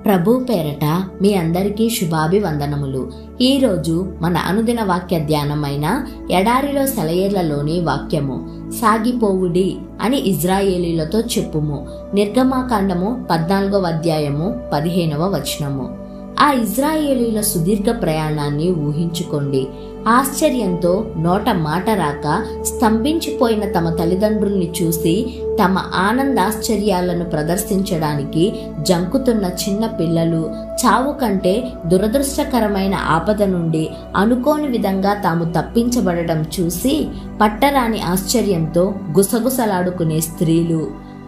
ప్రభు పేరట మీ అందరికీ శుభాభివందనములు. ఈరోజు మన అనుదిన వాక్య ధ్యానమైన ఎడారిలో సెలయేర్లలోని వాక్యము. సాగిపోవుడి అని ఇజ్రాయేలీలతో చెప్పుము. నిర్గమాకాండము 14వ అధ్యాయము 15వ వచనము. ఆ ఇజ్రాయేలీల సుదీర్ఘ ప్రయాణాన్ని ఊహించుకోండి. ఆశ్చర్యంతో నోట మాట రాక స్తంభించిపోయిన తమ తల్లిదండ్రుల్ని చూసి తమ ఆనందాశ్చర్యాలను ప్రదర్శించడానికి జంకుతున్న చిన్న పిల్లలు, చావు కంటే దురదృష్టకరమైన ఆపద నుండి అనుకోని విధంగా తాము తప్పించబడటం చూసి పట్టరాని ఆశ్చర్యంతో గుసగుసలాడుకునే స్త్రీలు,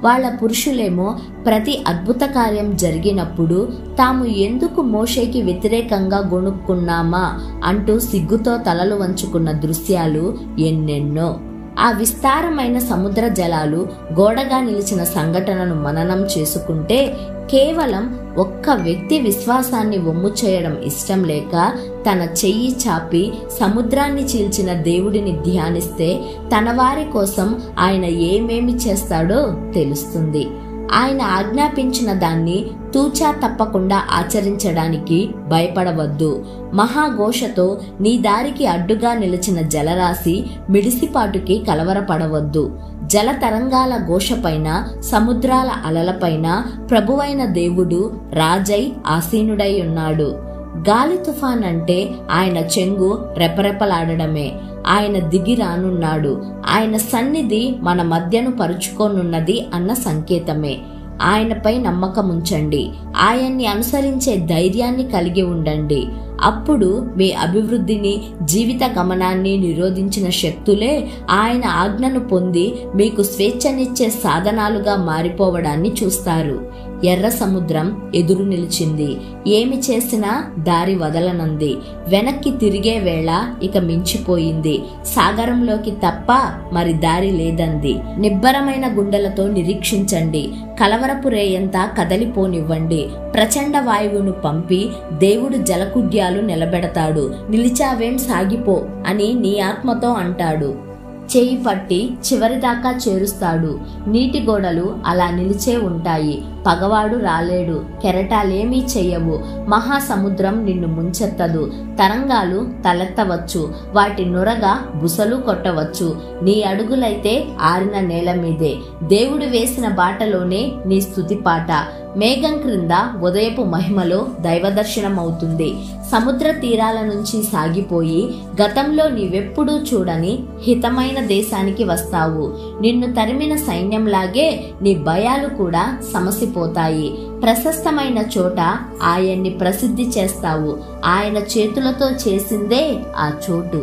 వాళ్ళ పురుషులేమో ప్రతి అద్భుత కార్యం జరిగినప్పుడు తాము ఎందుకు మోషేకి వ్యతిరేకంగా గొణుక్కున్నామా అంటూ సిగ్గుతో తలలు వంచుకున్న దృశ్యాలు ఎన్నెన్నో. ఆ విస్తారమైన సముద్ర జలాలు గోడగా నిలిచిన సంఘటనను మననం చేసుకుంటే కేవలం ఒక్క వ్యక్తి విశ్వాసాన్ని వమ్ము చేయడం ఇష్టం లేక తన చెయ్యి చాపి సముద్రాన్ని చీల్చిన దేవుడిని ధ్యానిస్తే తన వారి కోసం ఆయన ఏమేమి చేస్తాడో తెలుస్తుంది. ఆయన ఆజ్ఞాపించిన దాన్ని తూచా తప్పకుండా ఆచరించడానికి భయపడవద్దు. మహాఘోషతో నీ దారికి అడ్డుగా నిలిచిన జలరాశి మిడిసిపాటుకి కలవరపడవద్దు. జల తరంగాల ఘోషపైన, సముద్రాల అలలపైన ప్రభువైన దేవుడు రాజై ఆసీనుడై ఉన్నాడు. గాలి తుఫాన్ అంటే ఆయన చెంగు రెపరెపలాడడమే. ఆయన దిగి రానున్నాడు. ఆయన సన్నిధి మన మధ్యను పరుచుకోనున్నది అన్న సంకేతమే. ఆయనపై నమ్మకముంచండి. ఆయన్ని అనుసరించే ధైర్యాన్ని కలిగి ఉండండి. అప్పుడు మీ అభివృద్ధిని, జీవిత గమనాన్ని నిరోధించిన శక్తులే ఆయన ఆజ్ఞను పొంది మీకు స్వేచ్ఛనిచ్చే సాధనాలుగా మారిపోవడాన్ని చూస్తారు. ఎర్ర సముద్రం ఎదురు నిలిచింది. ఏమి చేసినా దారి వదలనంది. వెనక్కి తిరిగే వేళ ఇక మించిపోయింది. సాగరంలోకి తప్ప మరి దారి లేదంది. నిబ్బరమైన గుండెలతో నిరీక్షించండి. కలవరపు రేయంతా కదలిపోనివ్వండి. ప్రచండ వాయువును పంపి దేవుడు జలకుడ్యాలు నిలబెడతాడు. నిలిచావేం సాగిపో అని నీ ఆత్మతో అంటాడు. చేయి పట్టి చివరిదాకా చేరుస్తాడు. నీటి గోడలు అలా నిలిచే ఉంటాయి. పగవాడు రాలేడు. కెరటాలేమీ చెయ్యవు. మహాసముద్రం నిన్ను ముంచెత్తదు. తరంగాలు తలెత్తవచ్చు. వాటి నొరగా బుసలు కొట్టవచ్చు. నీ అడుగులైతే ఆరిన నేల మీదే. దేవుడు వేసిన బాటలోనే నీ స్తుతి పాట. మేఘం క్రింద ఉదయపు మహిమలో దైవదర్శనమవుతుంది. సముద్ర తీరాల నుంచి సాగిపోయి గతంలో నీవెప్పుడూ చూడని హితమైన దేశానికి వస్తావు. నిన్ను తరిమిన సైన్యంలాగే నీ భయాలు కూడా సమసిపోతాయి. ప్రశస్తమైన చోట ఆయన్ని ప్రసిద్ధి చేస్తావు. ఆయన చేతులతో చేసిందే ఆ చోటు.